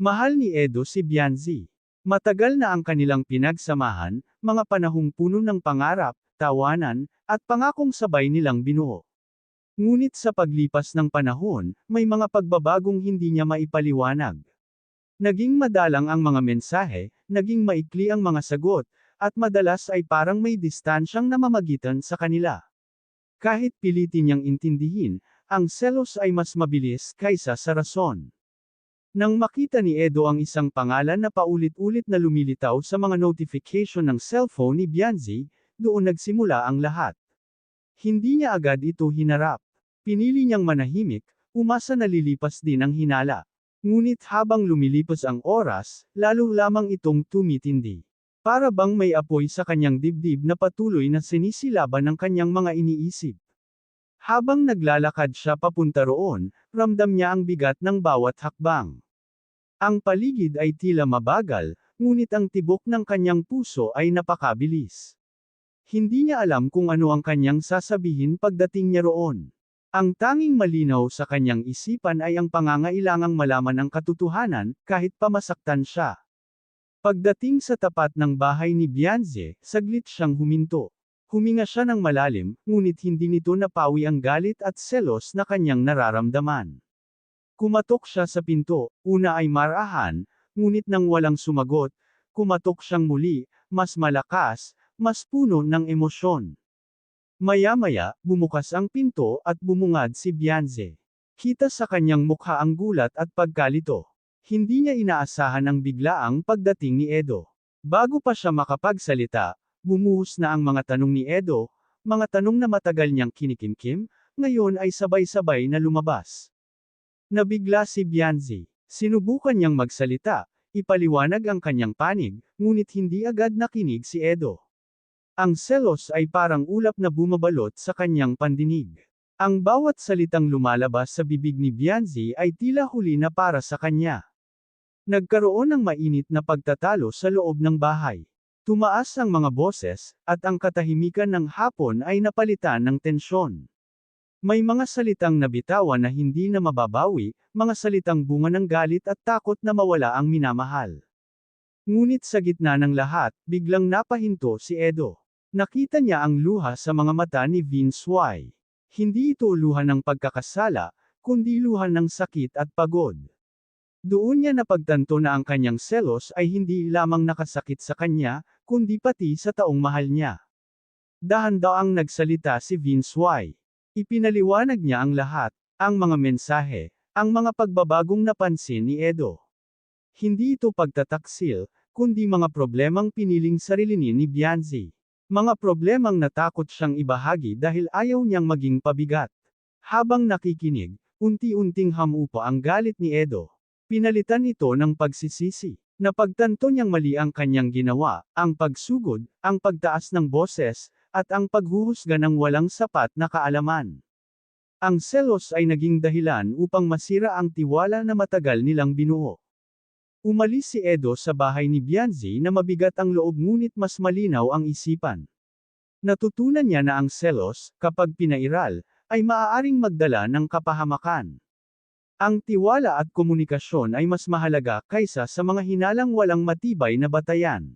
Mahal ni Edo si Bianzi. Matagal na ang kanilang pinagsamahan, mga panahong puno ng pangarap, tawanan, at pangakong sabay nilang binuo. Ngunit sa paglipas ng panahon, may mga pagbabagong hindi niya maipaliwanag. Naging madalang ang mga mensahe, naging maikli ang mga sagot, at madalas ay parang may distansyang namamagitan sa kanila. Kahit pilitin niyang intindihin, ang selos ay mas mabilis kaysa sa rason. Nang makita ni Edo ang isang pangalan na paulit-ulit na lumilitaw sa mga notification ng cellphone ni Bianzi, doon nagsimula ang lahat. Hindi niya agad ito hinarap. Pinili niyang manahimik, umasa na lilipas din ang hinala. Ngunit habang lumilipas ang oras, lalo lamang itong tumitindi. Para bang may apoy sa kanyang dibdib na patuloy na sinisilaban ng kanyang mga iniisip. Habang naglalakad siya papunta roon, ramdam niya ang bigat ng bawat hakbang. Ang paligid ay tila mabagal, ngunit ang tibok ng kanyang puso ay napakabilis. Hindi niya alam kung ano ang kanyang sasabihin pagdating niya roon. Ang tanging malinaw sa kanyang isipan ay ang pangangailangang malaman ang katotohanan, kahit pamasaktan siya. Pagdating sa tapat ng bahay ni Bianzi, saglit siyang huminto. Huminga siya ng malalim, ngunit hindi nito napawi ang galit at selos na kanyang nararamdaman. Kumatok siya sa pinto, una ay marahan, ngunit nang walang sumagot, kumatok siyang muli, mas malakas, mas puno ng emosyon. Maya-maya, bumukas ang pinto at bumungad si Bianzi. Kita sa kanyang mukha ang gulat at pagkalito. Hindi niya inaasahan ang biglaang pagdating ni Edo. Bago pa siya makapagsalita, bumuhos na ang mga tanong ni Edo, mga tanong na matagal niyang kinikimkim, ngayon ay sabay-sabay na lumabas. Nabigla si Bianzi. Sinubukan niyang magsalita, ipaliwanag ang kanyang panig, ngunit hindi agad nakinig si Edo. Ang selos ay parang ulap na bumabalot sa kanyang pandinig. Ang bawat salitang lumalabas sa bibig ni Bianzi ay tila huli na para sa kanya. Nagkaroon ng mainit na pagtatalo sa loob ng bahay. Tumaas ang mga boses, at ang katahimikan ng hapon ay napalitan ng tensyon. May mga salitang nabitawan na hindi na mababawi, mga salitang bunga ng galit at takot na mawala ang minamahal. Ngunit sa gitna ng lahat, biglang napahinto si Edo. Nakita niya ang luha sa mga mata ni Vince Y. Hindi ito luha ng pagkakasala, kundi luha ng sakit at pagod. Doon niya napagtanto na ang kanyang selos ay hindi lamang nakasakit sa kanya, kundi pati sa taong mahal niya. Dahan-daang nagsalita si Vince Y. Ipinaliwanag niya ang lahat, ang mga mensahe, ang mga pagbabagong napansin ni Edo. Hindi ito pagtataksil, kundi mga problemang piniling sarilinin ni Bianzi. Mga problemang natakot siyang ibahagi dahil ayaw niyang maging pabigat. Habang nakikinig, unti-unting hamupa ang galit ni Edo. Pinalitan ito ng pagsisisi. Napagtanto niyang mali ang kanyang ginawa, ang pagsugod, ang pagtaas ng boses, at ang paghuhusga ng walang sapat na kaalaman. Ang selos ay naging dahilan upang masira ang tiwala na matagal nilang binuo. Umalis si Edo sa bahay ni Bianzi na mabigat ang loob ngunit mas malinaw ang isipan. Natutunan niya na ang selos, kapag pinairal, ay maaaring magdala ng kapahamakan. Ang tiwala at komunikasyon ay mas mahalaga kaysa sa mga hinalang walang matibay na batayan.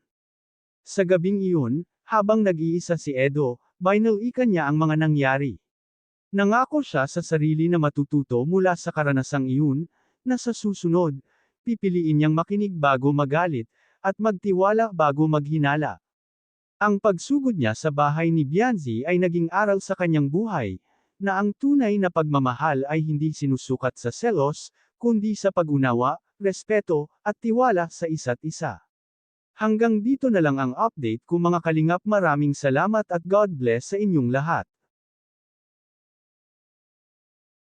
Sa gabing iyon, habang nag-iisa si Edo, binalikan niya ang mga nangyari. Nangako siya sa sarili na matututo mula sa karanasang iyon, na sa susunod, pipiliin niyang makinig bago magalit, at magtiwala bago maghinala. Ang pagsugod niya sa bahay ni Bianzi ay naging aral sa kanyang buhay, na ang tunay na pagmamahal ay hindi sinusukat sa selos, kundi sa pag-unawa, respeto, at tiwala sa isa't isa. Hanggang dito na lang ang update ko mga kalingap, maraming salamat at God bless sa inyong lahat.